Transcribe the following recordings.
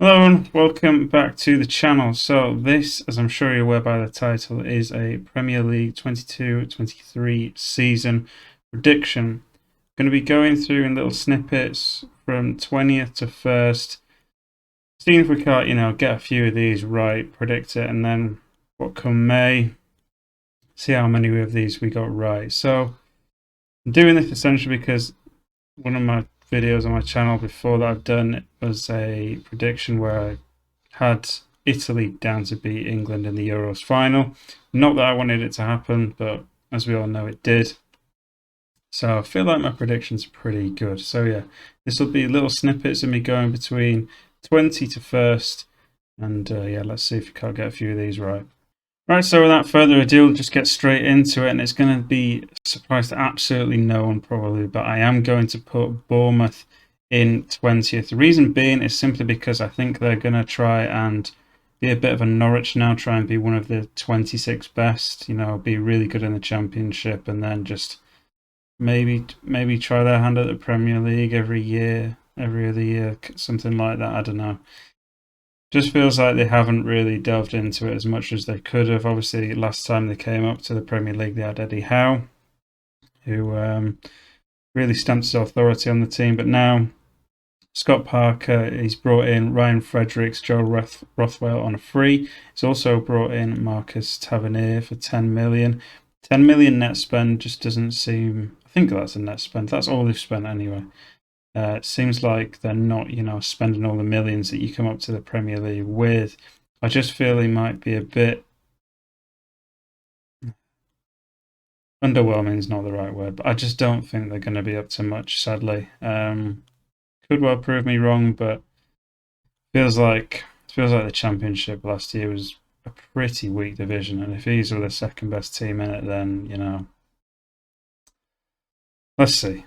Hello and welcome back to the channel. So this, as I'm sure you're aware by the title, is a Premier League 22-23 season prediction. I'm going to be going through in little snippets from 20th to 1st, seeing if we can't, get a few of these right, predict it, and then what come May, see how many of these we got right. So I'm doing this essentially because one of my videos on my channel before that I've done was a prediction where I had Italy down to beat England in the Euros final. Not that I wanted it to happen, but as we all know, it did. So I feel like my predictions are pretty good. So yeah, this will be little snippets of me going between 20 to 1st. And yeah, let's see if we can't get a few of these right. Right, so without further ado, we'll just get straight into it. And it's going to be a surprise to absolutely no one probably, but I am going to put Bournemouth in 20th. The reason being is simply because I think they're going to try and be a bit of a Norwich now, try and be one of the 26 best, be really good in the Championship, and then just maybe try their hand at the Premier League every other year, something like that. I don't know. Just feels like they haven't really delved into it as much as they could have. Obviously, last time they came up to the Premier League, they had Eddie Howe, who really stamped his authority on the team. But now, Scott Parker, he's brought in Ryan Fredericks, Joe Rothwell on a free. He's also brought in Marcus Tavernier for 10 million. 10 million net spend just doesn't seem... I think that's a net spend. That's all they've spent anyway. It seems like they're not, spending all the millions that you come up to the Premier League with. I just feel he might be a bit... underwhelming is not the right word, but I just don't think they're going to be up to much, sadly. Could well prove me wrong, but feels like the Championship last year was a pretty weak division, and if he's the second best team in it, then, let's see.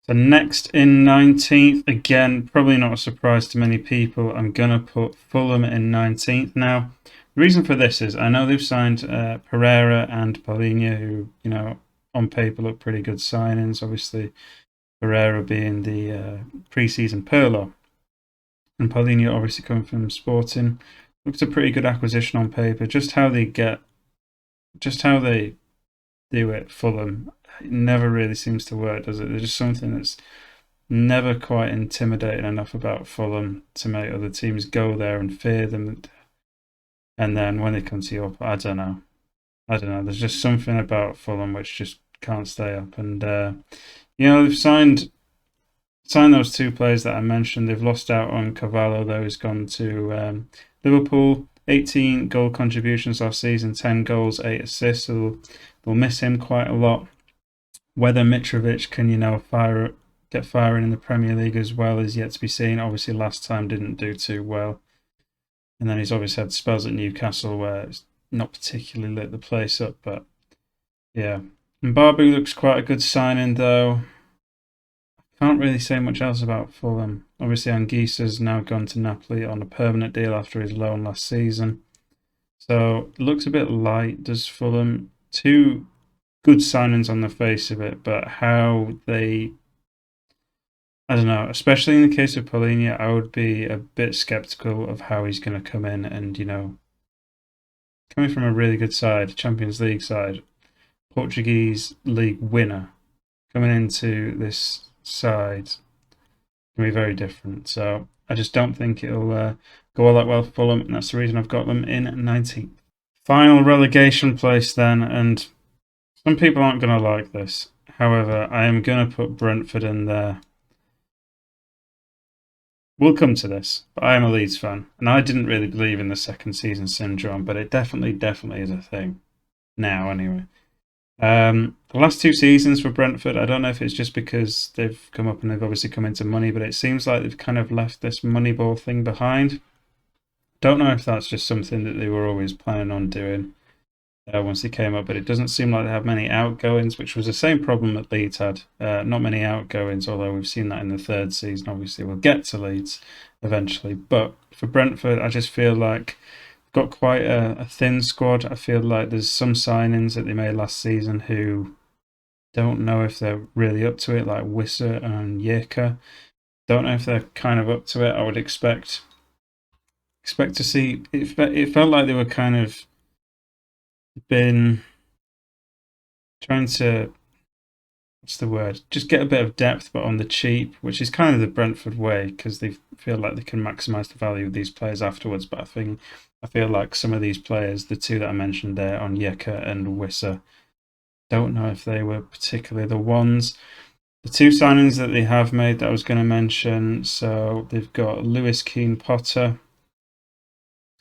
So next in 19th, again, probably not a surprise to many people, I'm going to put Fulham in 19th. Now, the reason for this is I know they've signed Pereira and Paulinho, who, on paper look pretty good signings. Obviously, Pereira being the pre-season Pirlo, and Paulinho obviously coming from Sporting. Looks a pretty good acquisition on paper. Just how they do it, Fulham, it never really seems to work, does it? There's just something that's never quite intimidating enough about Fulham to make other teams go there and fear them. And then when they come to Europe, I don't know. There's just something about Fulham which just can't stay up. And they've signed those two players that I mentioned. They've lost out on Cavallo, though. He's gone to Liverpool. 18 goal contributions last season, 10 goals, 8 assists. So they'll miss him quite a lot. Whether Mitrovic can, get firing in the Premier League as well is yet to be seen. Obviously, last time didn't do too well. And then he's obviously had spells at Newcastle where it's not particularly lit the place up. But yeah, Mbabu looks quite a good signing, though. Can't really say much else about Fulham. Obviously, Anguissa's now gone to Napoli on a permanent deal after his loan last season. So it looks a bit light, does Fulham. Two good signings on the face of it, but how they... I don't know, especially in the case of Paulinho, I would be a bit sceptical of how he's going to come in and, coming from a really good side, Champions League side, Portuguese league winner, coming into this side can be very different. So I just don't think it'll go all that well for Fulham, and that's the reason I've got them in 19th. Final relegation place then, and some people aren't going to like this. However, I am going to put Brentford in there. We'll come to this, but I am a Leeds fan, and I didn't really believe in the second season syndrome, but it definitely is a thing now anyway. The last two seasons for Brentford, I don't know if it's just because they've come up and they've obviously come into money, but it seems like they've kind of left this Moneyball thing behind. Don't know if that's just something that they were always planning on doing once they came up, but it doesn't seem like they have many outgoings, which was the same problem that Leeds had. Not many outgoings, although we've seen that in the third season. Obviously, we'll get to Leeds eventually. But for Brentford, I just feel like got quite a thin squad. I feel like there's some signings that they made last season who don't know if they're really up to it, like Wissa and Yeka. Don't know if they're kind of up to it. I would expect expect to see. It felt like they were kind of been trying to, what's the word? Just get a bit of depth, but on the cheap, which is kind of the Brentford way because they feel like they can maximise the value of these players afterwards. But I feel like some of these players, the two that I mentioned there, Onyeka and Wissa, don't know if they were particularly the ones. The two signings that they have made that I was going to mention, so they've got Lewis Keane Potter.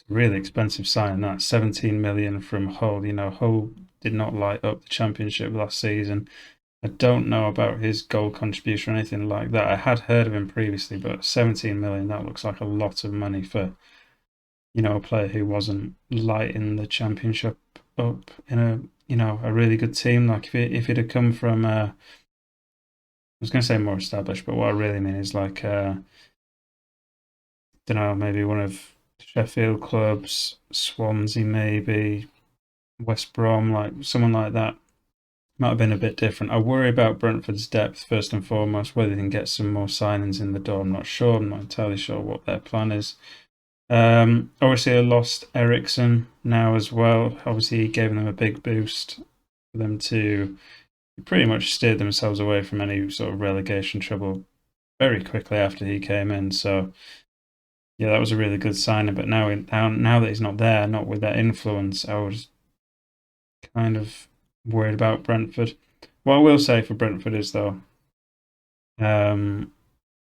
Really expensive signing, that 17 million from Hull. Hull did not light up the Championship last season. I don't know about his goal contribution or anything like that. I had heard of him previously, but 17 million, that looks like a lot of money for, a player who wasn't lighting the Championship up in a really good team. Like if it had come from, I was going to say more established, but what I really mean is like, don't know, maybe one of Sheffield clubs, Swansea maybe, West Brom, like someone like that. Might have been a bit different. I worry about Brentford's depth first and foremost, whether they can get some more signings in the door. I'm not sure. I'm not entirely sure what their plan is. Obviously, I lost Ericsson now as well. Obviously, he gave them a big boost for them to pretty much steer themselves away from any sort of relegation trouble very quickly after he came in. So, yeah, that was a really good signing. But now that he's not there, not with that influence, I was kind of worried about Brentford. What I will say for Brentford is, though,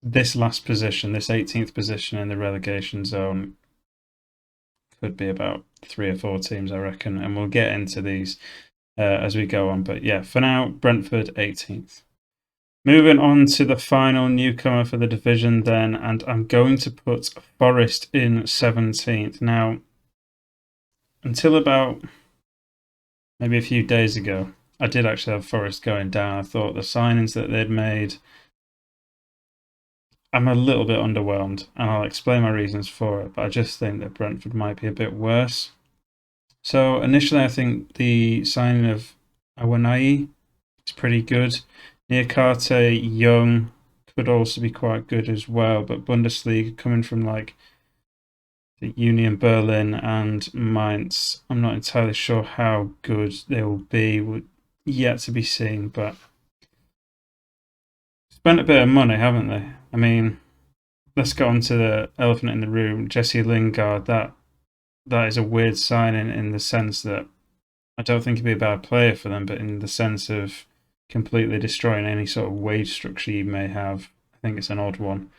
this last position, this 18th position in the relegation zone, could be about 3 or 4 teams, I reckon, and we'll get into these as we go on. But yeah, for now, Brentford 18th. Moving on to the final newcomer for the division then, and I'm going to put Forest in 17th. Now, until about maybe a few days ago, I did actually have Forest going down. I thought the signings that they'd made, I'm a little bit underwhelmed, and I'll explain my reasons for it, but I just think that Brentford might be a bit worse. So initially, I think the signing of Awoniyi is pretty good. Niakate, young, could also be quite good as well, but Bundesliga coming from like the Union Berlin and Mainz, I'm not entirely sure how good they will be. Yet to be seen, but spent a bit of money, haven't they? I mean, let's go on to the elephant in the room. Jesse Lingard, that is a weird signing in the sense that I don't think he'd be a bad player for them, but in the sense of completely destroying any sort of wage structure you may have, I think it's an odd one.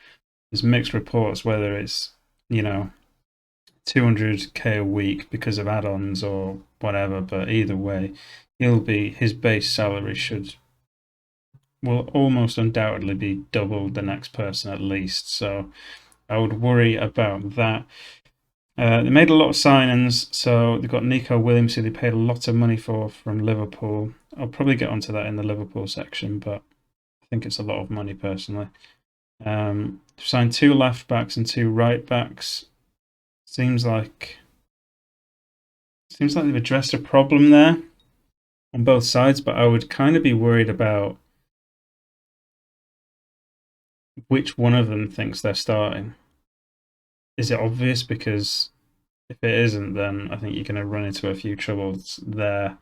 There's mixed reports whether it's, 200k a week because of add-ons or whatever, but either way, his base salary will almost undoubtedly be double the next person at least. So I would worry about that. They made a lot of signings, so they've got Nico Williams, who they paid a lot of money for from Liverpool. I'll probably get onto that in the Liverpool section, but I think it's a lot of money personally. They've signed 2 left backs and 2 right backs. Seems like they've addressed a problem there on both sides, but I would kind of be worried about which one of them thinks they're starting. Is it obvious? Because if it isn't, then I think you're going to run into a few troubles there.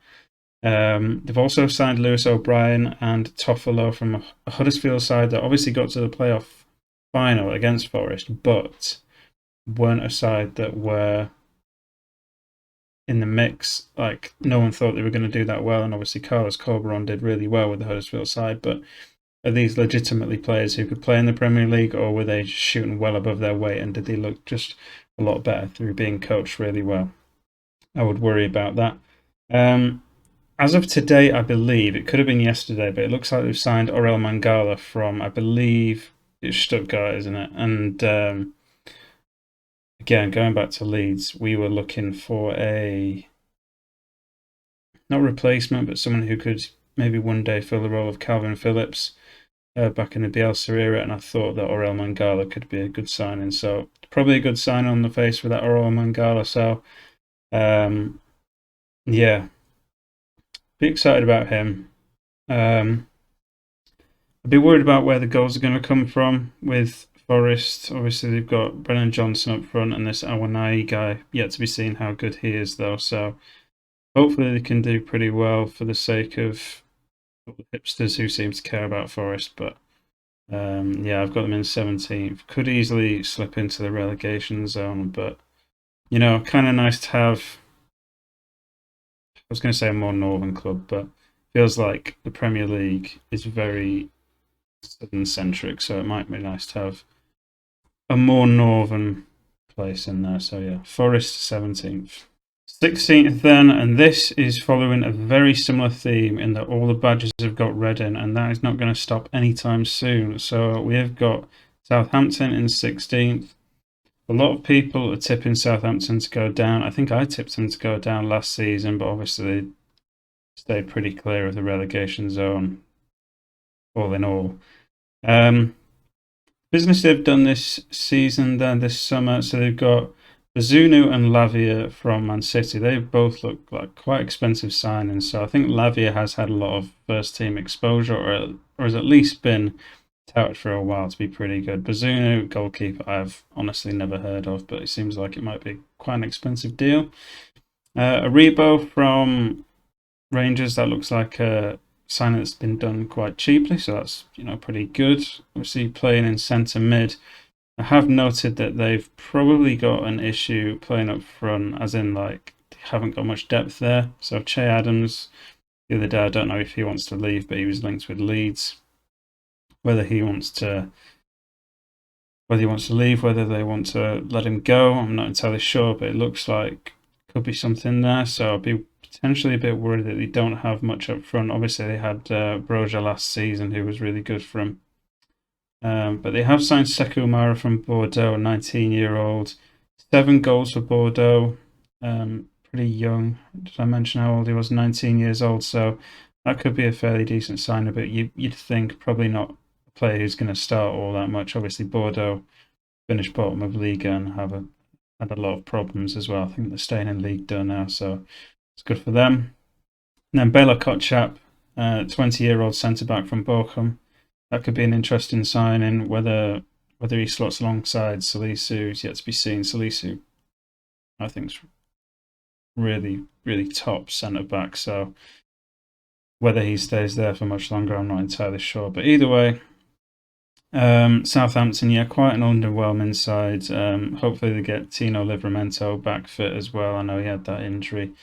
They've also signed Lewis O'Brien and Toffolo from a Huddersfield side that obviously got to the playoff final against Forest, but weren't a side that were in the mix. Like, no one thought they were going to do that well, and obviously Carlos Corberan did really well with the Huddersfield side, but are these legitimately players who could play in the Premier League, or were they shooting well above their weight, and did they look just a lot better through being coached really well? I would worry about that. As of today, I believe, it could have been yesterday, but it looks like they've signed Orel Mangala from, I believe, it's Stuttgart, isn't it? And again, going back to Leeds, we were looking for not replacement, but someone who could maybe one day fill the role of Calvin Phillips back in the Bielsa era, and I thought that Orel Mangala could be a good signing. So probably a good sign on the face for that Orel Mangala. So yeah, be excited about him. I'd be worried about where the goals are going to come from with Forest, obviously they've got Brennan Johnson up front and this Awoniyi guy. Yet to be seen how good he is though. So hopefully they can do pretty well for the sake of the hipsters who seem to care about Forest. But yeah, I've got them in 17th. Could easily slip into the relegation zone, but kind of nice to have. I was going to say a more northern club, but feels like the Premier League is very southern centric, so it might be nice to have a more northern place in there. So yeah, Forest 17th. 16th then, and this is following a very similar theme in that all the badges have got red in, and that is not going to stop anytime soon. So we have got Southampton in 16th. A lot of people are tipping Southampton to go down. I think I tipped them to go down last season, but obviously they stayed pretty clear of the relegation zone, all in all. Business they've done this season, then this summer, so they've got Bazunu and Lavia from Man City. They both look like quite expensive signings, so I think Lavia has had a lot of first-team exposure, or has at least been touted for a while to be pretty good. Bazunu, goalkeeper, I've honestly never heard of, but it seems like it might be quite an expensive deal. Aribo from Rangers, that looks like a signing that's been done quite cheaply, so that's pretty good. Obviously playing in centre mid. I have noted that they've probably got an issue playing up front, as in like they haven't got much depth there. So Che Adams, the other day, I don't know if he wants to leave, but he was linked with Leeds. Whether he wants to leave, whether they want to let him go, I'm not entirely sure, but it looks like could be something there. So I'll be potentially a bit worried that they don't have much up front. Obviously, they had Broja last season, who was really good for him. But they have signed Sekou Umara from Bordeaux, a 19-year-old. 7 goals for Bordeaux. Pretty young. Did I mention how old he was? 19 years old. So that could be a fairly decent signing, but you'd think probably not a player who's going to start all that much. Obviously, Bordeaux finished bottom of Liga and had a lot of problems as well. I think they're staying in League 2 now, so it's good for them. And then Bela Kotchap, 20-year-old centre-back from Bochum. That could be an interesting signing. Whether he slots alongside Salisu is yet to be seen. Salisu, I think, is really, really top centre-back, so whether he stays there for much longer, I'm not entirely sure. But either way, Southampton, yeah, quite an underwhelming side. Hopefully they get Tino Livramento back fit as well. I know he had that injury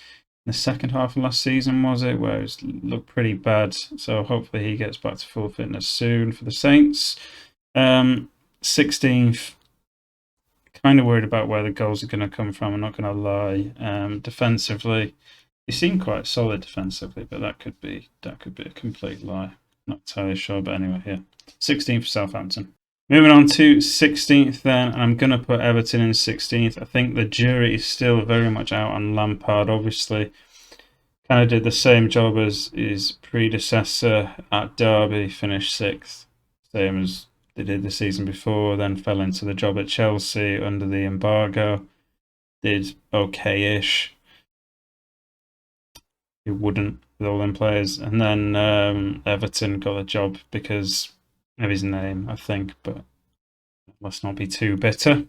the second half of last season, was it, where it looked pretty bad. So hopefully he gets back to full fitness soon for the Saints. 16th, kind of worried about where the goals are going to come from, I'm not going to lie. Defensively, they seem quite solid defensively, but that could be a complete lie. Not entirely sure, but anyway, yeah. 16th for Southampton. Moving on to 16th then, I'm going to put Everton in 16th. I think the jury is still very much out on Lampard, obviously. Kind of did the same job as his predecessor at Derby, finished 6th. Same as they did the season before, then fell into the job at Chelsea under the embargo. Did okay-ish. He wouldn't with all them players. And then Everton got the job because of his name, I think, but let's not be too bitter.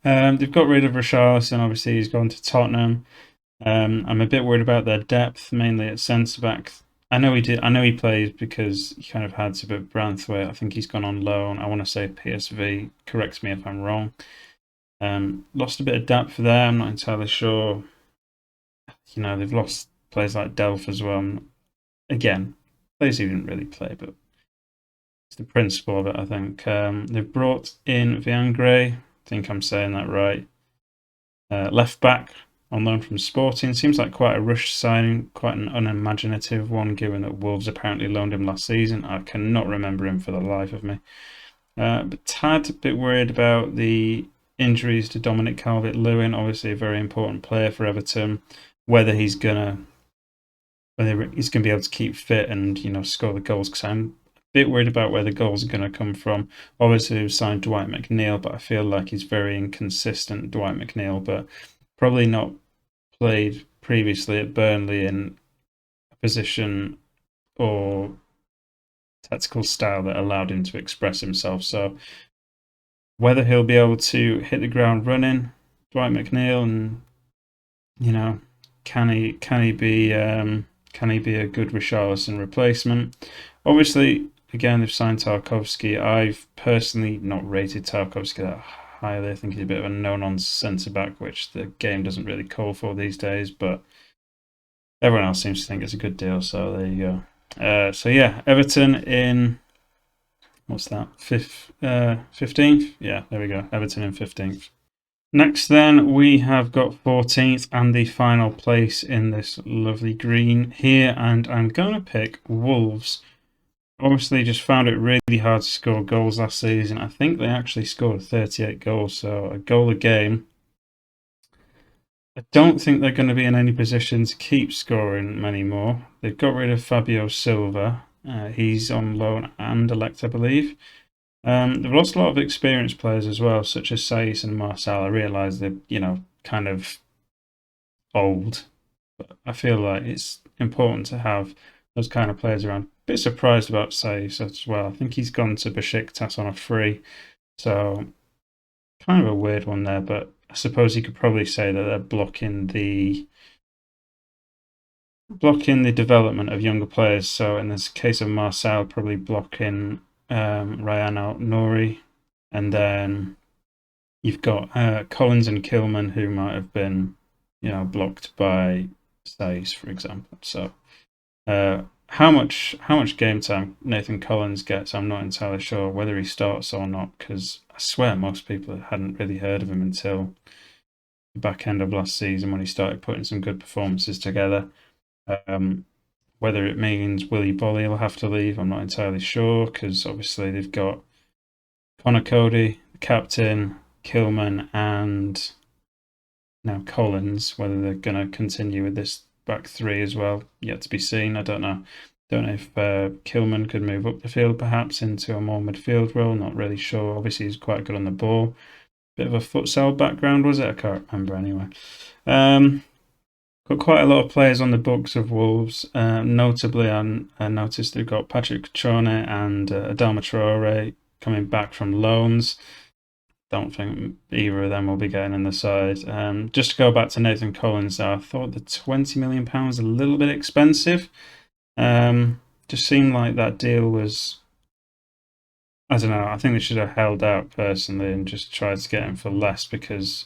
They've got rid of Richarlison, obviously he's gone to Tottenham. I'm a bit worried about their depth, mainly at centre back. I know he plays because he kind of had to, but Branthwaite, I think he's gone on loan. I want to say PSV, correct me if I'm wrong. Lost a bit of depth there, I'm not entirely sure. They've lost players like Delph as well. Again, players he didn't really play, but it's the principle of it, I think. They've brought in Viangre, I think I'm saying that right. Left back on loan from Sporting. Seems like quite a rush signing, quite an unimaginative one, given that Wolves apparently loaned him last season. I cannot remember him for the life of me. But tad a bit worried about the injuries to Dominic Calvert-Lewin, obviously a very important player for Everton. Whether he's gonna be able to keep fit and score the goals, because I'm a bit worried about where the goals are going to come from. Obviously, we've signed Dwight McNeil, but I feel like he's very inconsistent, Dwight McNeil, but probably not played previously at Burnley in a position or tactical style that allowed him to express himself. So Whether he'll be able to hit the ground running, Dwight McNeil, and you know, can he be a good Richarlison replacement? Obviously, again, they've signed Tarkowski. I've personally not rated Tarkowski that highly. I think he's a bit of a no-nonsense centre-back, which the game doesn't really call for these days, but everyone else seems to think it's a good deal, so there you go. So yeah, Everton in, what's that, 15th? Yeah, there we go, Everton in 15th. Next then, we have got 14th and the final place in this lovely green here, and I'm going to pick Wolves. Obviously, just found it really hard to score goals last season. I think they actually scored 38 goals, so a goal a game. I don't think they're going to be in any position to keep scoring many more. They've got rid of Fabio Silva. He's on loan and elect, I believe. They've lost a lot of experienced players as well, such as Saiss and Marcel. I realise they're, kind of old, but I feel like it's important to have those kind of players around. A bit surprised about Saiss as well. I think he's gone to Besiktas on a free, so kind of a weird one there, but I suppose you could probably say that they're blocking the development of younger players. So in this case of Marcel, probably blocking Ryan Nouri, and then you've got Collins and Kilman who might have been, blocked by Saiss, for example. So how much game time Nathan Collins gets, I'm not entirely sure whether he starts or not, because I swear most people hadn't really heard of him until the back end of last season when he started putting some good performances together. Whether it means Willy Bolly will have to leave, I'm not entirely sure, because obviously they've got Connor Cody, the captain, Kilman, and now Collins. Whether they're going to continue with this back three as well, yet to be seen. I don't know. Don't know if Kilman could move up the field perhaps into a more midfield role. Not really sure. Obviously, he's quite good on the ball. Bit of a futsal background, was it? I can't remember anyway. Got quite a lot of players on the books of Wolves. Notably, I noticed they've got Patrick Cutrone and Adama Traore coming back from loans. Don't think either of them will be getting in the side. Just to go back to Nathan Collins, though, I thought the £20 million a little bit expensive. Just seemed like that deal was, I don't know, I think they should have held out personally and just tried to get him for less, because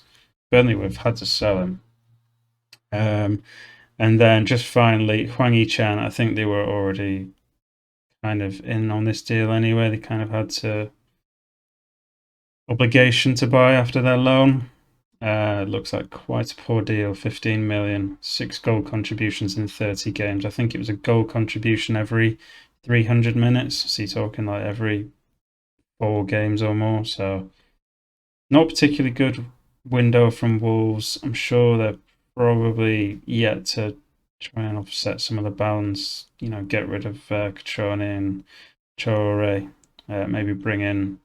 Burnley would have had to sell him. And then just finally, Hwang Hee-chan, I think they were already kind of in on this deal anyway. They kind of had to obligation to buy after their loan. Looks like quite a poor deal. 15 million, 6 goal contributions in 30 games. I think it was a goal contribution every 300 minutes. So you're talking like every 4 games or more. So not particularly good window from Wolves. I'm sure they're probably yet to try and offset some of the balance. Get rid of Cutrone and Traore. Maybe bring in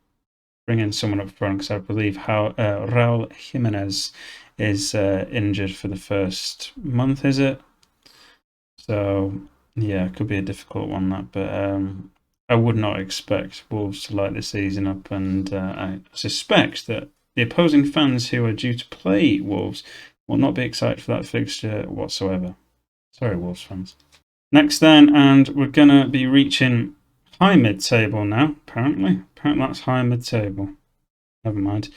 someone up front, because I believe Raul Jimenez is injured for the first month, is it? So yeah, it could be a difficult one, that. But I would not expect Wolves to light the season up, and I suspect that the opposing fans who are due to play Wolves will not be excited for that fixture whatsoever. Sorry, Wolves fans. Next then, and we're going to be reaching high mid-table now, apparently. Apparently that's high mid-table. Never mind.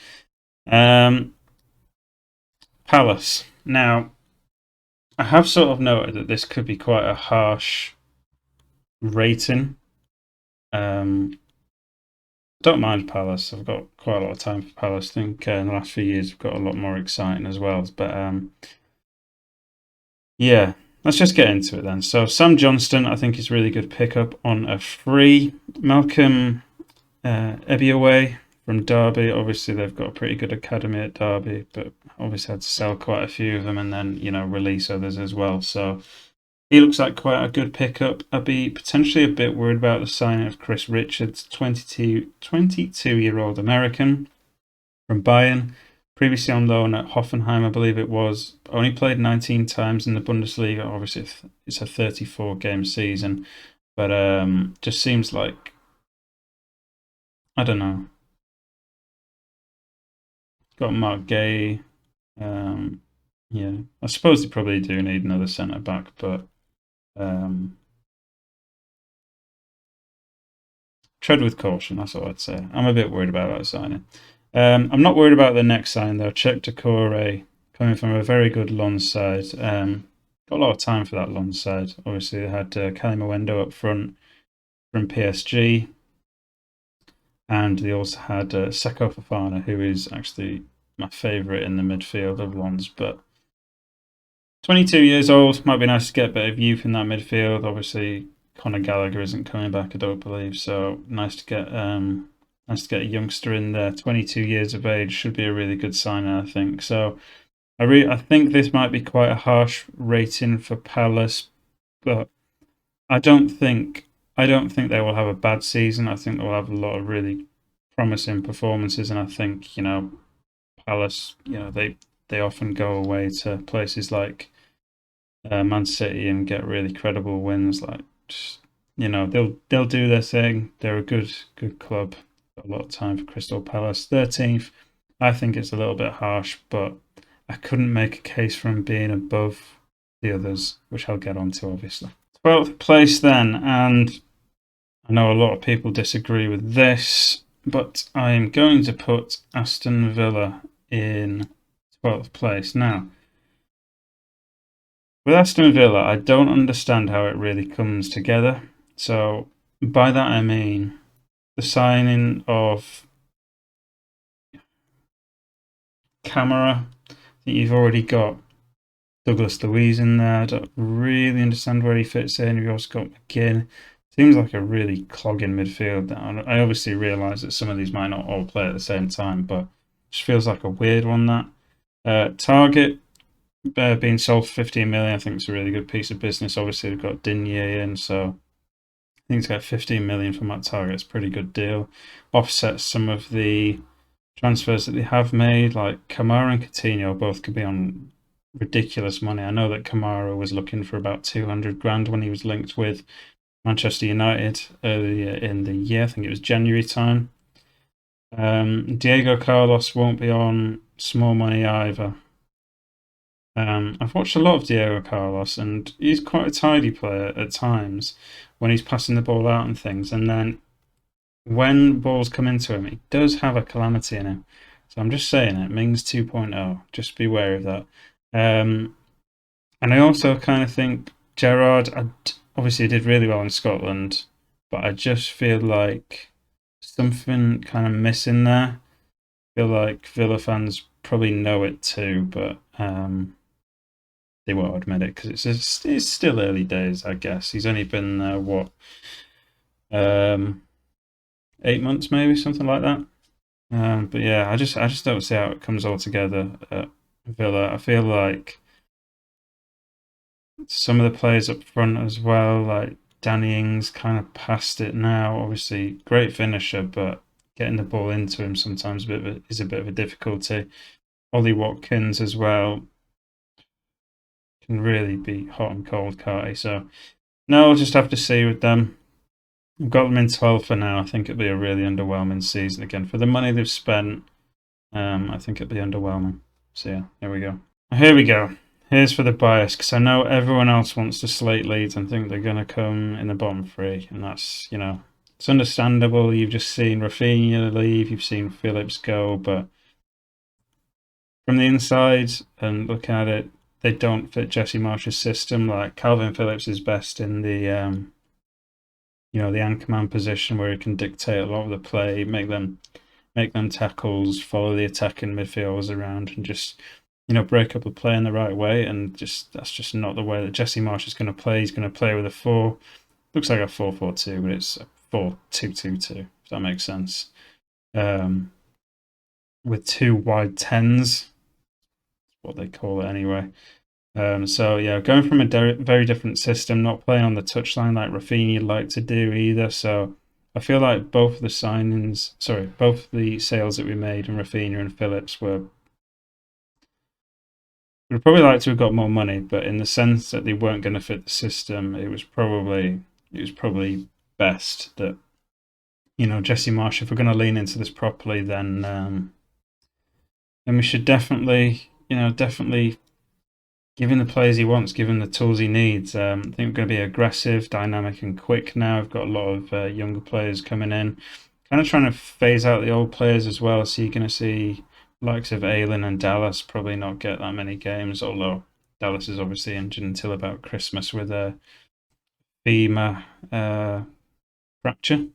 Palace. Now, I have sort of noted that this could be quite a harsh rating. Don't mind Palace. I've got quite a lot of time for Palace. I think in the last few years we've got a lot more exciting as well. But yeah, let's just get into it then. So Sam Johnston, I think, is a really good pickup on a free. Malcolm Ebiowei from Derby. Obviously, they've got a pretty good academy at Derby, but obviously had to sell quite a few of them and then, release others as well. So he looks like quite a good pickup. I'd be potentially a bit worried about the signing of Chris Richards, 22-year-old American from Bayern. Previously on loan at Hoffenheim, I believe it was. Only played 19 times in the Bundesliga. Obviously, it's a 34-game season. But just seems like, I don't know. got Mark Gay. Yeah, I suppose they probably do need another centre back, but tread with caution. That's all I'd say. I'm a bit worried about that signing. I'm not worried about the next sign though. Cheick Doucouré, coming from a very good Lens side. Got a lot of time for that Lens side. Obviously, they had Kali Mwendo up front from PSG, and they also had Seko Fofana, who is actually my favourite in the midfield of Lens. But 22 years old, might be nice to get a bit of youth in that midfield. Obviously, Conor Gallagher isn't coming back, I don't believe. So nice to get a youngster in there. 22 years of age should be a really good signing, I think. So I think this might be quite a harsh rating for Palace, but I don't think they will have a bad season. I think they'll have a lot of really promising performances, and I think Palace, they often go away to places like Man City and get really credible wins. Like, just, they'll do their thing. They're a good club. Got a lot of time for Crystal Palace. 13th, I think it's a little bit harsh, but I couldn't make a case for them being above the others, which I'll get onto obviously. 12th place then, and I know a lot of people disagree with this, but I am going to put Aston Villa in 12th place. Now, with Aston Villa, I don't understand how it really comes together. So by that I mean the signing of Camara. I think you've already got Douglas Luiz in there. I don't really understand where he fits in. You've also got McGinn. Seems like a really clogging midfield. I obviously realise that some of these might not all play at the same time, but it just feels like a weird one, that. Target being sold for 15 million, I think it's a really good piece of business. Obviously, they've got Digne in, so I think to get 15 million from that Target is a pretty good deal. Offsets some of the transfers that they have made, like Kamara and Coutinho both could be on ridiculous money. I know that Kamara was looking for about 200 grand when he was linked with Manchester United earlier in the year. I think it was January time. Diego Carlos won't be on small money either. I've watched a lot of Diego Carlos, and he's quite a tidy player at times when he's passing the ball out and things. And then when balls come into him, he does have a calamity in him. So I'm just saying it. Mings 2.0. Just be wary of that. And I also kind of think Gerrard, obviously did really well in Scotland, but I just feel like something kind of missing there. I feel like Villa fans probably know it too, but they won't admit it because it's still early days, I guess. He's only been there, 8 months maybe, something like that. But yeah, I just don't see how it comes all together at Villa. I feel like some of the players up front as well, like Danny Ings, kind of past it now. Obviously, great finisher, but getting the ball into him sometimes is a bit of a difficulty. Ollie Watkins as well can really be hot and cold, can't he? So no, we'll just have to see with them. I've got them in 12 for now. I think it'll be a really underwhelming season again. For the money they've spent, I think it'll be underwhelming. So yeah, here we go. Here we go. Here's for the bias, because I know everyone else wants to slate Leeds and think they're going to come in the bottom three. And that's, it's understandable. You've just seen Rafinha leave. You've seen Phillips go. But from the inside and looking at it, they don't fit Jesse Marsch's system. Like Calvin Phillips is best in the the anchorman position where he can dictate a lot of the play, make them tackles, follow the attacking midfielders around, and just break up the play in the right way. And that's just not the way that Jesse Marsch is going to play. He's going to play with a looks like a 4-4-2, but it's a 4-2-2-2, if that makes sense. With two wide 10s, what they call it anyway. So yeah, going from a very different system, not playing on the touchline like Rafinha like to do either. So I feel like both the sales that we made in Rafinha and Phillips we'd probably like to have got more money, but in the sense that they weren't going to fit the system, it was probably best that Jesse Marsch, if we're going to lean into this properly, then And we should definitely, definitely give him the players he wants, give him the tools he needs. I think we're going to be aggressive, dynamic, and quick now. We've got a lot of younger players coming in. Kind of trying to phase out the old players as well. So you're going to see likes of Ayling and Dallas probably not get that many games, although Dallas is obviously injured until about Christmas with a femur fracture.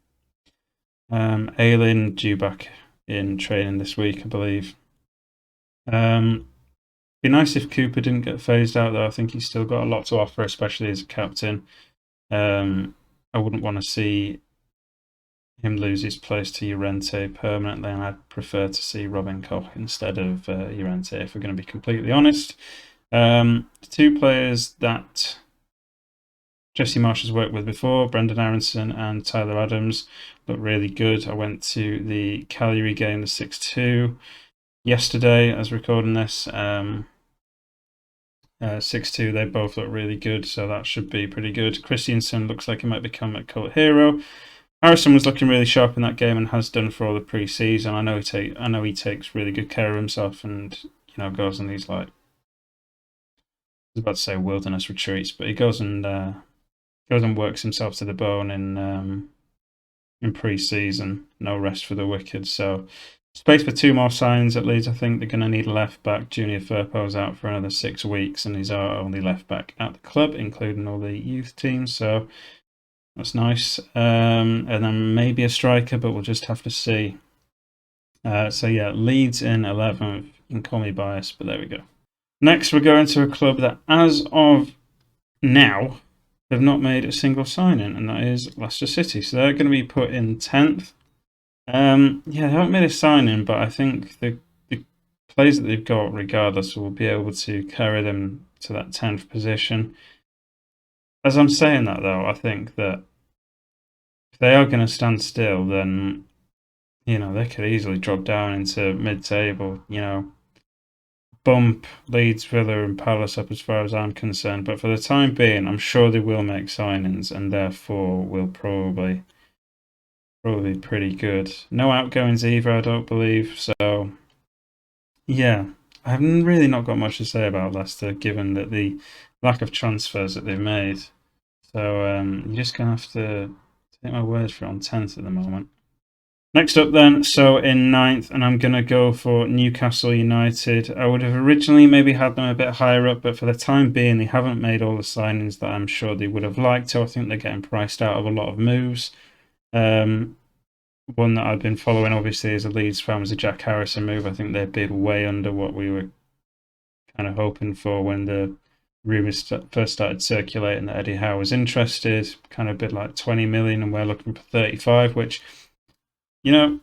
Ayling due back in training this week, I believe. Be nice if Cooper didn't get phased out, though. I think he's still got a lot to offer, especially as a captain. I wouldn't want to see him lose his place to Llorente permanently, and I'd prefer to see Robin Koch instead of Llorente, if we're going to be completely honest. Two players that Jesse Marsh has worked with before, Brendan Aronson and Tyler Adams, look really good. I went to the Cagliari game, the 6-2, yesterday as recording this. 6-2, they both look really good, so that should be pretty good. Christiansen looks like he might become a cult hero. Harrison was looking really sharp in that game and has done for all the pre-season. I know he takes really good care of himself, and goes on these, like, I was about to say wilderness retreats, but he goes and works himself to the bone in pre-season. No rest for the wicked. So space for two more signings at Leeds. I think they're going to need a left back. Junior Firpo's out for another 6 weeks, and he's our only left back at the club, including all the youth teams. So that's nice. And then maybe a striker, but we'll just have to see. So yeah, Leeds in 11th. You can call me biased, but there we go. Next, we're going to a club that, as of now, have not made a single signing, and that is Leicester City. So they're going to be put in 10th. Yeah, they haven't made a signing, but I think the players that they've got, regardless, will be able to carry them to that 10th position. As I'm saying that, though, I think that if they are going to stand still, then they could easily drop down into mid-table. Bump Leeds, Villa, and Palace up as far as I'm concerned. But for the time being, I'm sure they will make signings, and therefore will probably pretty good. No outgoings either, I don't believe. So yeah, I've really not got much to say about Leicester, given that the lack of transfers that they've made. So you're just gonna have to take my word for it on 10th at the moment. Next up then, so in 9th, and I'm going to go for Newcastle United. I would have originally maybe had them a bit higher up, but for the time being, they haven't made all the signings that I'm sure they would have liked to. I think they're getting priced out of a lot of moves. One that I've been following, obviously, as a Leeds fan, was a Jack Harrison move. I think they bid way under what we were kind of hoping for when the rumours first started circulating that Eddie Howe was interested. Kind of bid like 20 million, and we're looking for 35, which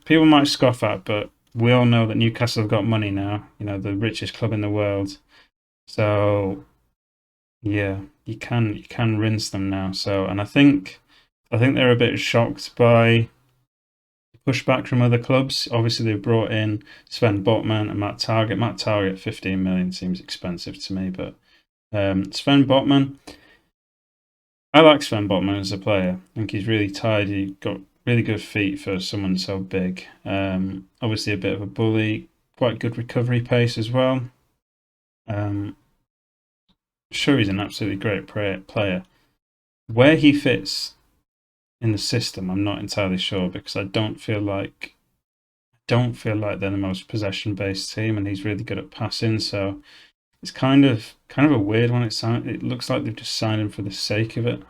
people might scoff at, but we all know that Newcastle have got money now. The richest club in the world. So yeah, you can rinse them now. So, and I think they're a bit shocked by pushback from other clubs. Obviously, they've brought in Sven Botman and Matt Targett. Matt Targett, 15 million seems expensive to me, but Sven Botman, I like Sven Botman as a player. I think he's really tidy, got really good feet for someone so big. Obviously, a bit of a bully, quite good recovery pace as well. Sure, he's an absolutely great player. Where he fits in the system, I'm not entirely sure, because I don't feel like they're the most possession-based team, and he's really good at passing. So it's kind of a weird one. It looks like they've just signed him for the sake of it.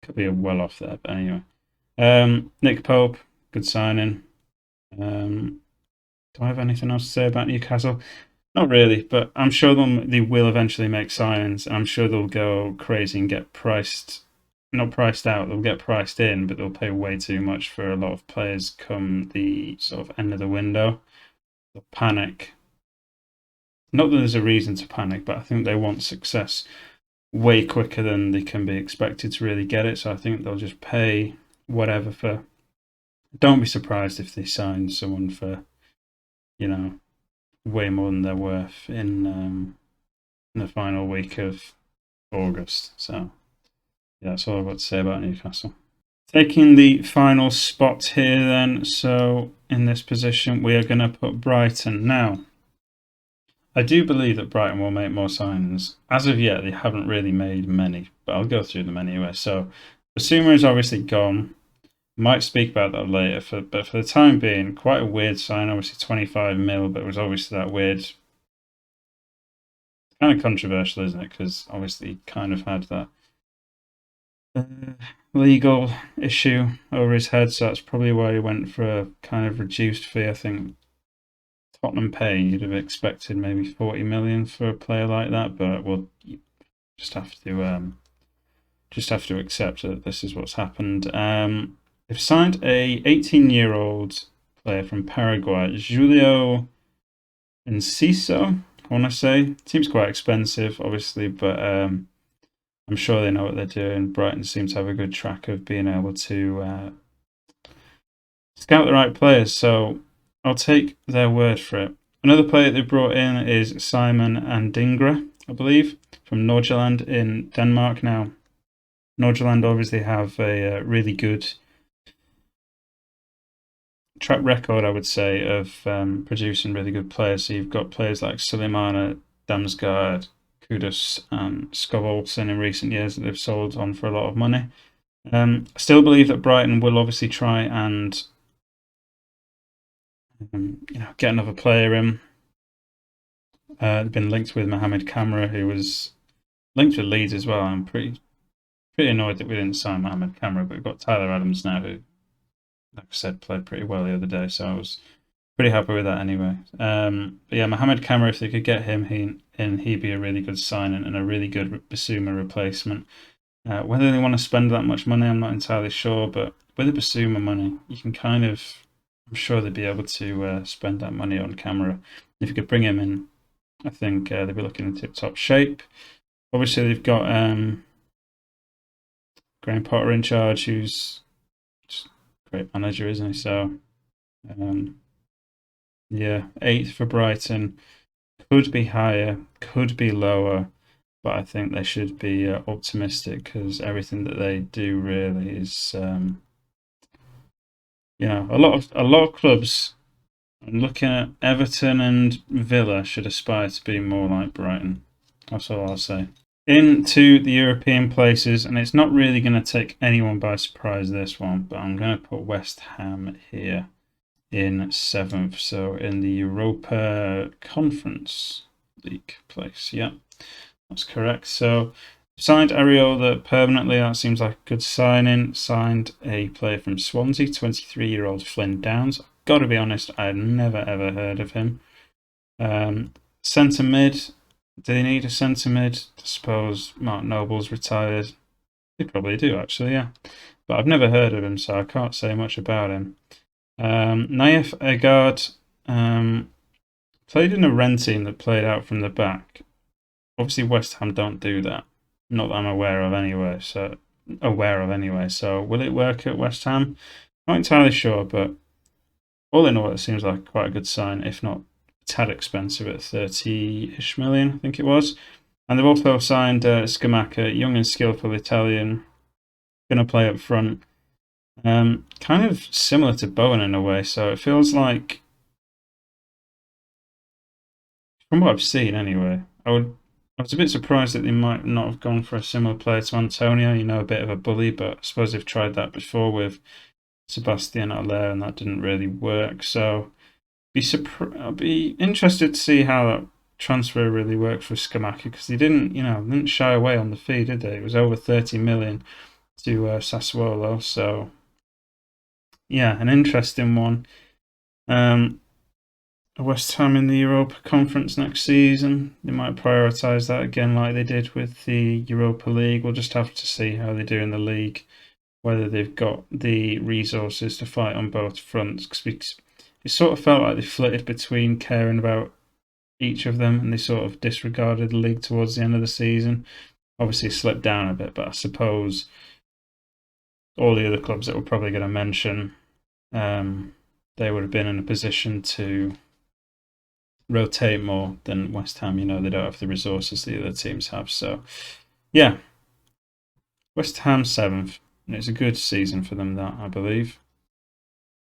Could be a well off there, but anyway. Nick Pope, good signing. Do I have anything else to say about Newcastle? Not really, but I'm sure they will eventually make signings. I'm sure they'll go crazy and get not priced out, they'll get priced in, but they'll pay way too much for a lot of players come the sort of end of the window. They'll panic. Not that there's a reason to panic, but I think they want success way quicker than they can be expected to really get it. So I think they'll just pay whatever for. Don't be surprised if they sign someone for, way more than they're worth in the final week of August. So yeah, that's all I've got to say about Newcastle. Taking the final spot here then, so in this position we are going to put Brighton. Now, I do believe that Brighton will make more signings. As of yet, they haven't really made many, but I'll go through them anyway. So, Basuma is obviously gone. Might speak about that later, but for the time being, quite a weird sign. Obviously, 25 mil, but it was obviously that weird. Kind of controversial, isn't it? Because obviously, he kind of had that legal issue over his head, so that's probably why he went for a kind of reduced fee. I think Tottenham pay, you'd have expected maybe 40 million for a player like that, but we'll just have to accept that this is what's happened. They've signed a 18-year-old player from Paraguay, Julio Enciso, I want to say. Seems quite expensive, obviously, but I'm sure they know what they're doing. Brighton seems to have a good track of being able to scout the right players, so I'll take their word for it. Another player they brought in is Simon Andingra, I believe, from Nordsjælland in Denmark. Now, Nordsjælland obviously have a really good track record, I would say, of producing really good players. So you've got players like Sulemana Damsgaard, Kudus, and Skov Olsen in recent years that they've sold on for a lot of money. I still believe that Brighton will obviously try and get another player in. They've been linked with Mohamed Kamara, who was linked with Leeds as well. I'm pretty annoyed that we didn't sign Mohamed Kamara, but we've got Tyler Adams now, who, like I said, played pretty well the other day, so I was pretty happy with that anyway. But yeah, Mohamed Kamara, if they could get him he'd be a really good signing and a really good Basuma replacement. Whether they want to spend that much money, I'm not entirely sure, but with the Basuma money, you can kind of, I'm sure they'd be able to spend that money on Kamara. If you could bring him in, I think they'd be looking in tip-top shape. Obviously, they've got Graham Potter in charge, who's just a great manager, isn't he? So, yeah, 8th for Brighton. Could be higher, could be lower, but I think they should be optimistic because everything that they do really is, a lot of clubs. Looking at Everton and Villa should aspire to be more like Brighton. That's all I'll say. Into the European places, and it's not really going to take anyone by surprise, this one, but I'm going to put West Ham here in 7th, so in the Europa Conference League place. Yeah, that's correct. So signed Areola permanently. That seems like a good signing. Signed a player from Swansea, 23-year-old Flynn Downs. Got to be honest, I had never ever heard of him. Centre mid. Do they need a centre mid? I suppose Mark Noble's retired. They probably do, actually, yeah. But I've never heard of him, so I can't say much about him. Naif Agard played in a Rennes team that played out from the back. Obviously, West Ham don't do that. Not that I'm aware of anyway. So will it work at West Ham? Not entirely sure, but all in all, it seems like quite a good sign, if not a tad expensive at 30-ish million, I think it was. And they've also signed Scamacca, young and skillful Italian, going to play up front. Kind of similar to Bowen in a way, so it feels like, from what I've seen anyway, I was a bit surprised that they might not have gone for a similar player to Antonio, a bit of a bully, but I suppose they've tried that before with Sebastian Haller and that didn't really work. So I'll be interested to see how that transfer really worked for Scamacca, because they didn't shy away on the fee, did they? It was over 30 million to Sassuolo, so yeah, an interesting one. West Ham in the Europa Conference next season. They might prioritise that again like they did with the Europa League. We'll just have to see how they do in the league, whether they've got the resources to fight on both fronts. Because it sort of felt like they flitted between caring about each of them and they sort of disregarded the league towards the end of the season. Obviously slipped down a bit, but I suppose all the other clubs that we're probably going to mention, they would have been in a position to rotate more than West Ham. They don't have the resources the other teams have. So, yeah, West Ham 7th. And it's a good season for them, that, I believe.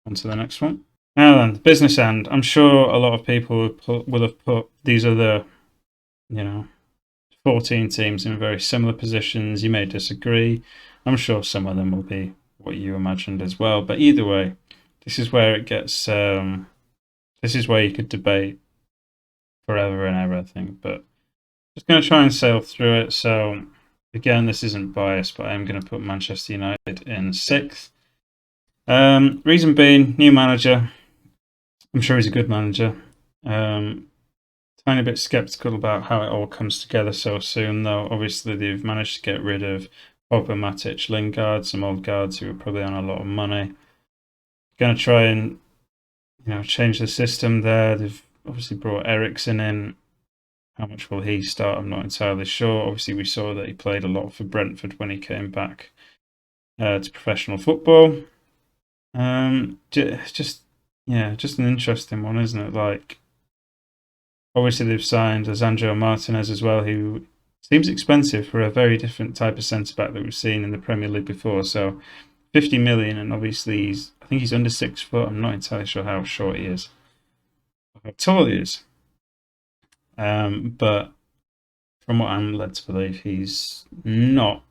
On to the next one. Now then, the business end. I'm sure a lot of people will have put these other, 14 teams in very similar positions. You may disagree. I'm sure some of them will be what you imagined as well. But either way, this is where it gets. This is where you could debate forever and ever, I think. But just going to try and sail through it. So again, this isn't biased, but I'm going to put Manchester United in 6th. Reason being, new manager. I'm sure he's a good manager. Tiny bit skeptical about how it all comes together so soon, though. Obviously, they've managed to get rid of Pogba, Matic, Lingard, some old guards who were probably on a lot of money. Going to try and change the system there. They've obviously brought Eriksen in. How much will he start? I'm not entirely sure. Obviously, we saw that he played a lot for Brentford when he came back to professional football. Just an interesting one, isn't it? Like, obviously they've signed Lisandro Martinez as well, who seems expensive for a very different type of centre back that we've seen in the Premier League before. So, 50 million, and obviously I think he's under 6 foot. I'm not entirely sure how short he is, how tall he is. But from what I'm led to believe, he's not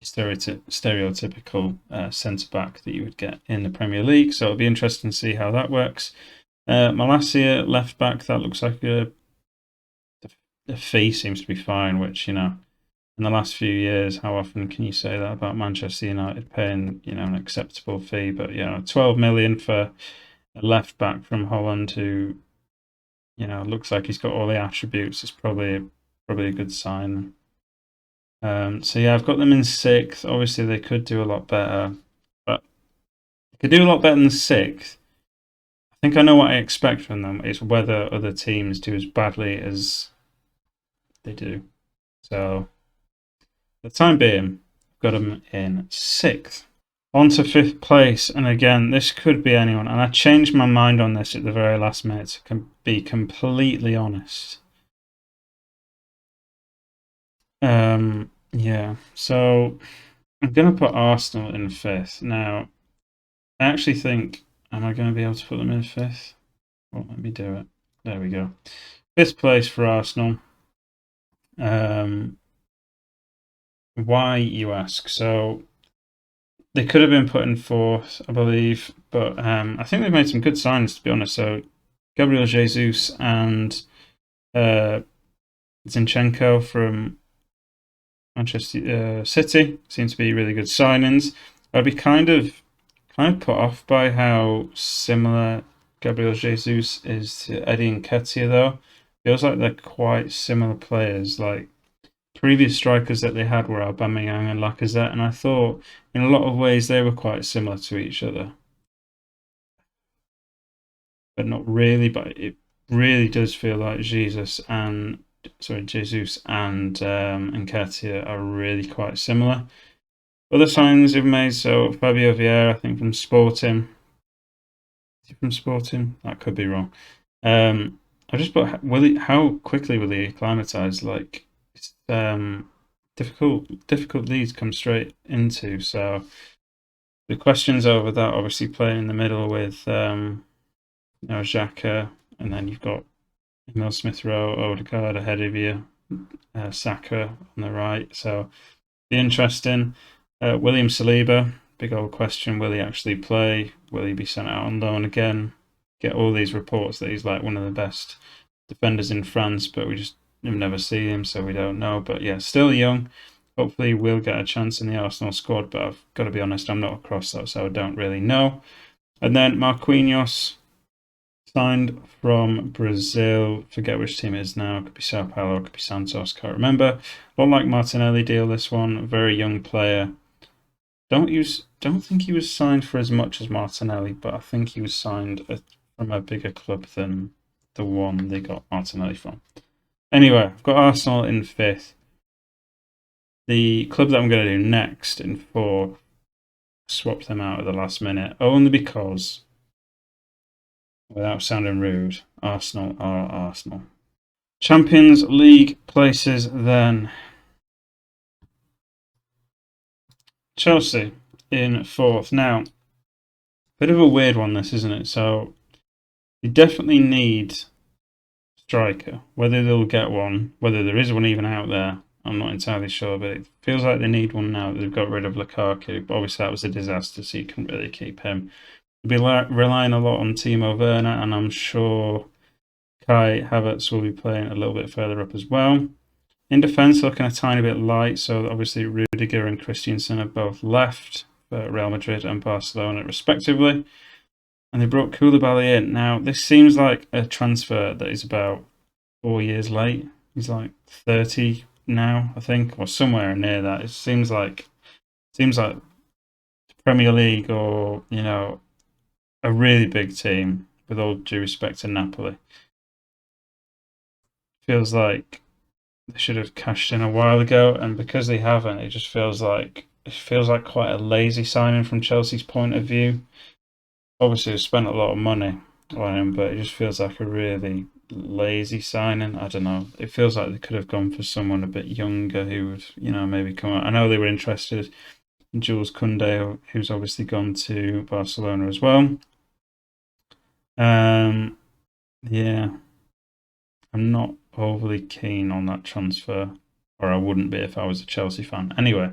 stereotypical centre back that you would get in the Premier League. So it'll be interesting to see how that works. Malacia left back, that looks like the fee seems to be fine, which in the last few years, how often can you say that about Manchester United paying an acceptable fee? But 12 million for a left back from Holland who looks like he's got all the attributes. It's probably a good sign. So yeah, I've got them in 6th. Obviously, they could do a lot better, but they could do a lot better than 6th. I think I know what I expect from them. It's whether other teams do as badly as they do. So, for the time being, I've got them in 6th. On to 5th place, and again, this could be anyone. And I changed my mind on this at the very last minute, to be completely honest. Yeah, so I'm going to put Arsenal in 5th. Now, I actually think, am I going to be able to put them in 5th? Well, let me do it. There we go. 5th place for Arsenal. Why, you ask? So, they could have been put in 4th, I believe, but I think they've made some good signs, to be honest. So, Gabriel Jesus and Zinchenko from Manchester City seem to be really good signings. I'd be kind of put off by how similar Gabriel Jesus is to Eddie Nketiah, though. Feels like they're quite similar players. Like, previous strikers that they had were Aubameyang and Lacazette, and I thought in a lot of ways they were quite similar to each other. But not really, but it really does feel like Jesus and Nketiah are really quite similar. Other signings they've made, so Fabio Vieira, I think from Sporting. Is he from Sporting? That could be wrong. I just put how quickly will he acclimatise? Like, it's difficult leads come straight into. So the questions over that, obviously playing in the middle with Xhaka, and then you've got Emil Smith-Rowe, Odegaard ahead of you, Saka on the right. So be interesting. William Saliba, big old question. Will he actually play? Will he be sent out on loan again? Get all these reports that he's like one of the best defenders in France, but we just never see him, so we don't know. But yeah, still young. Hopefully we'll get a chance in the Arsenal squad, but I've got to be honest, I'm not across that, so I don't really know. And then Marquinhos, signed from Brazil. Forget which team it is now. It could be Sao Paulo, it could be Santos, can't remember. A lot like Martinelli deal, this one. Very young player. Don't think he was signed for as much as Martinelli, but I think he was signed from a bigger club than the one they got Martinelli from. Anyway, I've got Arsenal in 5th. The club that I'm going to do next in 4th, swap them out at the last minute, only because, without sounding rude, Arsenal are Arsenal. Champions League places then. Chelsea in fourth. Now, bit of a weird one, this, isn't it? So, you definitely need striker. Whether they'll get one, whether there is one even out there, I'm not entirely sure, but it feels like they need one now that they've got rid of Lukaku. But obviously, that was a disaster, so you couldn't really keep him. They'll be relying a lot on Timo Werner, and I'm sure Kai Havertz will be playing a little bit further up as well. In defence, looking a tiny bit light, so obviously Rudiger and Christensen have both left for Real Madrid and Barcelona respectively. And they brought Koulibaly in. Now, this seems like a transfer that is about 4 years late. He's like 30 now, I think, or somewhere near that. It seems like Premier League, or, you know, a really big team, with all due respect to Napoli. Feels like they should have cashed in a while ago, and because they haven't, it feels like quite a lazy signing from Chelsea's point of view. Obviously, they've spent a lot of money on him, but it just feels like a really lazy signing. I don't know. It feels like they could have gone for someone a bit younger who would, you know, maybe come out. I know they were interested in Jules Koundé, who's obviously gone to Barcelona as well. Yeah, I'm not overly keen on that transfer, or I wouldn't be if I was a Chelsea fan. Anyway,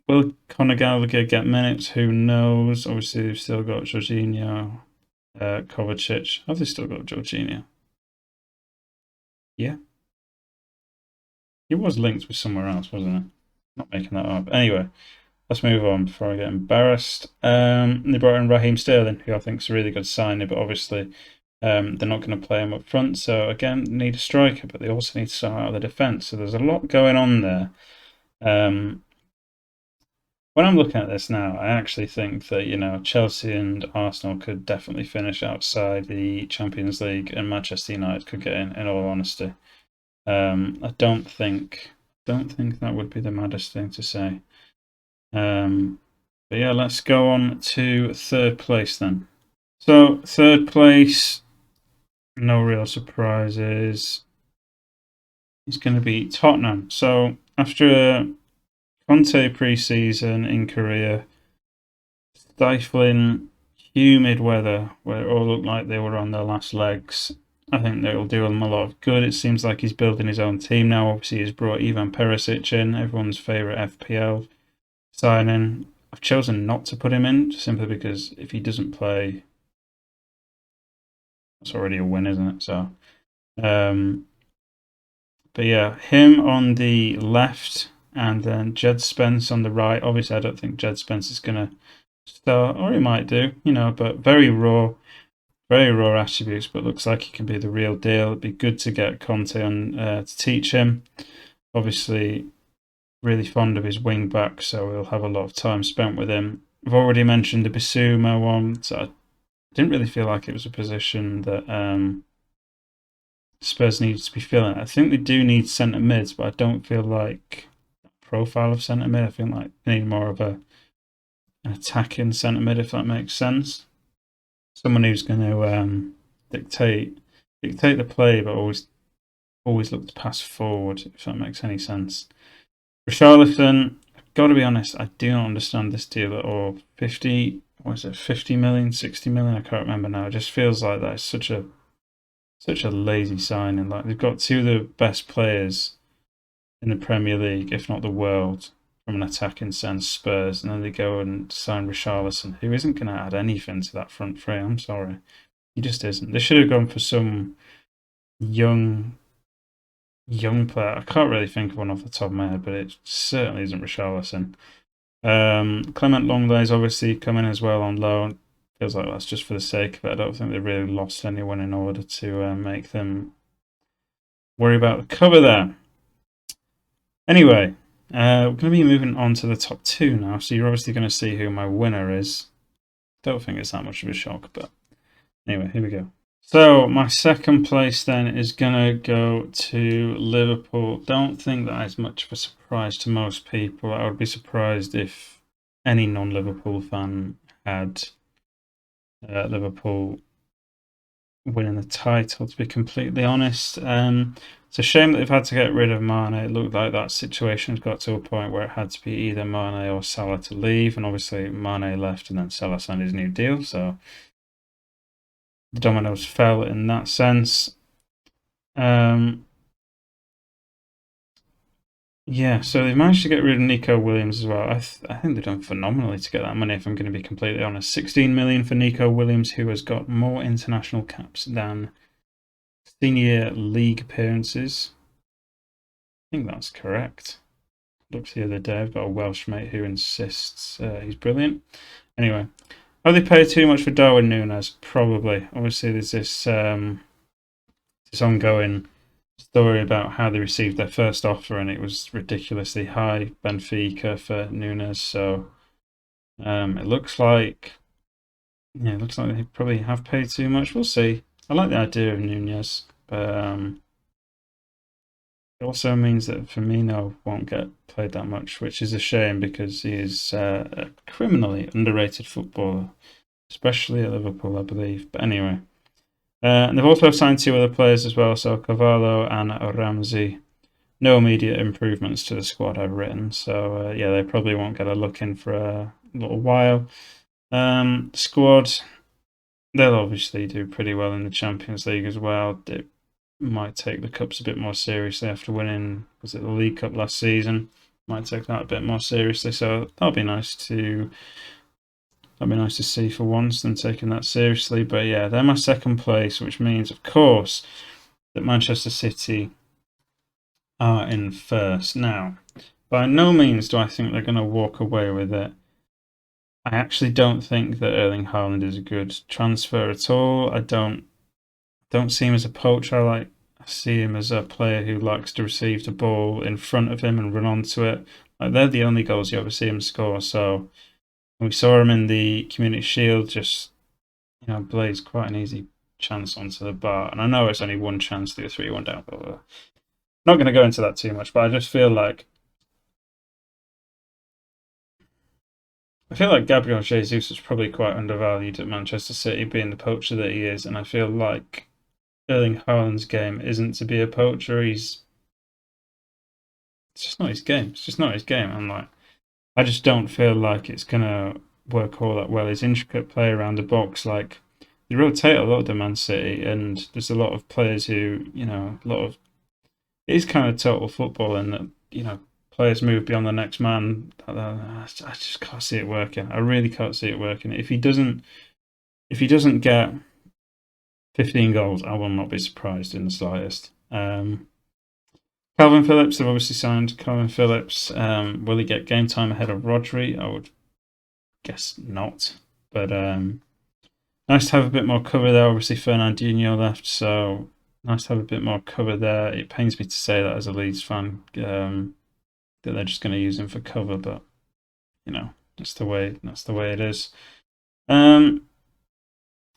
will Conor Gallagher get minutes? Who knows? Obviously, they've still got Jorginho, Kovacic. Have they still got Jorginho? Yeah. He was linked with somewhere else, wasn't he? Not making that up. Anyway, let's move on before I get embarrassed. They brought in Raheem Sterling, who I think is a really good signing, but obviously they're not going to play him up front. So again, need a striker, but they also need to sort out the defence. So there's a lot going on there. When I'm looking at this now, I actually think that, you know, Chelsea and Arsenal could definitely finish outside the Champions League, and Manchester United could get in all honesty. I don't think that would be the maddest thing to say. But yeah, let's go on to third place then. So third place, no real surprises. It's going to be Tottenham. So after a Conte pre-season in Korea, stifling, humid weather where it all looked like they were on their last legs, I think that will do them a lot of good. It seems like he's building his own team now. Obviously, he's brought Ivan Perisic in, everyone's favourite FPL signing. I've chosen not to put him in simply because if he doesn't play, that's already a win, isn't it? So, but yeah, him on the left, and then Jed Spence on the right. Obviously, I don't think Jed Spence is going to start, or he might do, you know, but very raw attributes, but looks like he can be the real deal. It'd be good to get Conte on to teach him. Obviously, really fond of his wing back, so we'll have a lot of time spent with him. I've already mentioned the Bissouma one, so I didn't really feel like it was a position that Spurs needs to be filling. I think they do need centre mids, but I don't feel like that profile of centre mid. I feel like they need more of an attacking centre mid, if that makes sense. Someone who's going to dictate the play, but always look to pass forward, if that makes any sense. Richarlison, I've got to be honest, I do not understand this deal at all. 50 million, 60 million? I can't remember now. It just feels like that is such a lazy signing. Like, they've got two of the best players in the Premier League, if not the world, from an attacking sense, Spurs, and then they go and sign Richarlison, who isn't going to add anything to that front three. I'm sorry. He just isn't. They should have gone for some young player. I can't really think of one off the top of my head, but it certainly isn't Richarlison. Clement Longley is obviously coming as well on loan. Feels like that's just for the sake of it. I don't think they really lost anyone in order to make them worry about the cover there. Anyway, we're going to be moving on to the top two now, so you're obviously going to see who my winner is. Don't think it's that much of a shock, but anyway, here we go. So my second place then is going to go to Liverpool. Don't think that is much of a surprise to most people. I would be surprised if any non-Liverpool fan had Liverpool winning the title, to be completely honest. It's a shame that they've had to get rid of Mane. It looked like that situation has got to a point where it had to be either Mane or Salah to leave, and obviously Mane left and then Salah signed his new deal, so the dominoes fell in that sense. Yeah, so they've managed to get rid of Nico Williams as well. I think they've done phenomenally to get that money, if I'm going to be completely honest. 16 million for Nico Williams, who has got more international caps than senior league appearances. I think that's correct. Looked the other day, I've got a Welsh mate who insists he's brilliant. Anyway, have they paid too much for Darwin Núñez? Probably. Obviously, there's this ongoing story about how they received their first offer, and it was ridiculously high, Benfica for Núñez. So it looks like they probably have paid too much. We'll see. I like the idea of Núñez, but it also means that Firmino won't get played that much, which is a shame because he is a criminally underrated footballer, especially at Liverpool, I believe. But anyway. And they've also signed 2 other players as well, so Cavallo and Ramsey. No immediate improvements to the squad I've written, so yeah, they probably won't get a look in for a little while. Squad, they'll obviously do pretty well in the Champions League as well. They might take the cups a bit more seriously after winning, was it the League Cup last season? Might take that a bit more seriously, so that'll be nice to see for once, than taking that seriously. But yeah, they're my second place, which means, of course, that Manchester City are in first. Now, by no means do I think they're going to walk away with it. I actually don't think that Erling Haaland is a good transfer at all. I don't see him as a poacher. I see him as a player who likes to receive the ball in front of him and run onto it. Like, they're the only goals you ever see him score, so we saw him in the Community Shield just, blaze quite an easy chance onto the bar. And I know it's only one chance to go 3-1 down, but not going to go into that too much. But I just feel like Gabriel Jesus is probably quite undervalued at Manchester City, being the poacher that he is. And I feel like Erling Haaland's game isn't to be a poacher. It's just not his game. It's just not his game. I just don't feel like it's going to work all that well. His intricate play around the box, they rotate a lot at Man City, and there's a lot of players who, it is kind of total football, and that, players move beyond the next man. I just can't see it working. I really can't see it working. If he doesn't get 15 goals, I will not be surprised in the slightest. Calvin Phillips, they've obviously signed Calvin Phillips. Will he get game time ahead of Rodri? I would guess not. But nice to have a bit more cover there. Obviously, Fernandinho left, so nice to have a bit more cover there. It pains me to say that as a Leeds fan, that they're just going to use him for cover, but that's the way it is. I've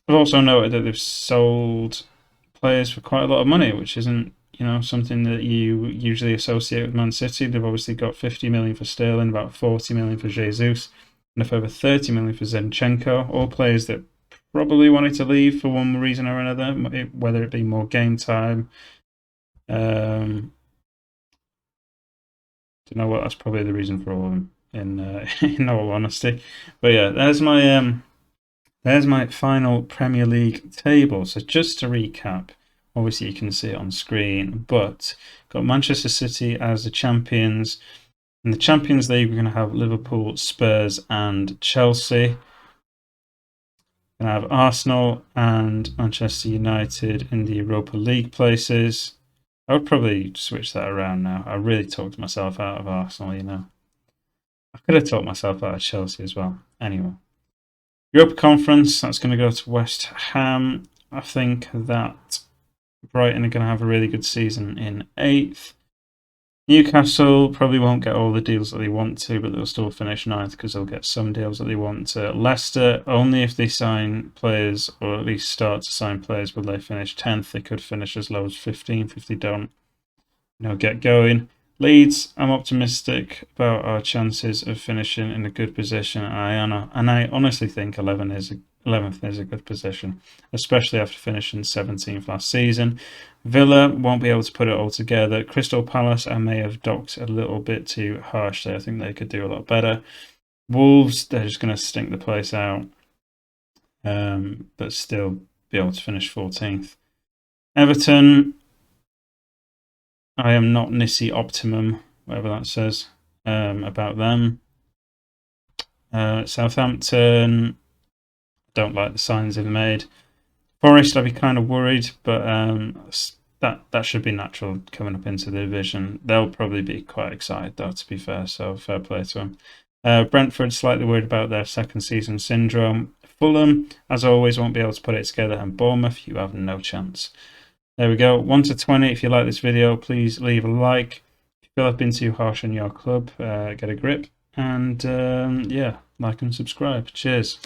also noted that they've sold players for quite a lot of money, which isn't something that you usually associate with Man City. They've obviously got 50 million for Sterling, about 40 million for Jesus, and a further 30 million for Zinchenko. All players that probably wanted to leave for one reason or another, whether it be more game time. Don't know what, that's probably the reason for all of them, in all honesty. But yeah, there's my final Premier League table. So just to recap, obviously you can see it on screen, but got Manchester City as the champions. In the Champions League, we're going to have Liverpool, Spurs and Chelsea. We're going to have Arsenal and Manchester United in the Europa League places. I would probably switch that around now. I really talked myself out of Arsenal, I could have talked myself out of Chelsea as well. Anyway. Europa Conference, that's going to go to West Ham. I think that Brighton are going to have a really good season in 8th. Newcastle probably won't get all the deals that they want to, but they'll still finish 9th because they'll get some deals that they want to. Leicester, only if they sign players, or at least start to sign players, will they finish 10th. They could finish as low as 15th if they don't get going. Leeds, I'm optimistic about our chances of finishing in a good position. And I honestly think 11th 11th is a good position, especially after finishing 17th last season. Villa won't be able to put it all together. Crystal Palace, I may have docked a little bit too harsh there. I think they could do a lot better. Wolves, they're just going to stink the place out, but still be able to finish 14th. Everton, I am not Nissi Optimum, whatever that says about them. Southampton, don't like the signs they've made. Forest, I'd be kind of worried, but that should be natural coming up into the division. They'll probably be quite excited, though, to be fair, so fair play to them. Brentford, slightly worried about their second season syndrome. Fulham, as always, won't be able to put it together. And Bournemouth, you have no chance. There we go. 1 to 20. If you like this video, please leave a like. If you feel I've been too harsh on your club, get a grip. And yeah, like and subscribe. Cheers.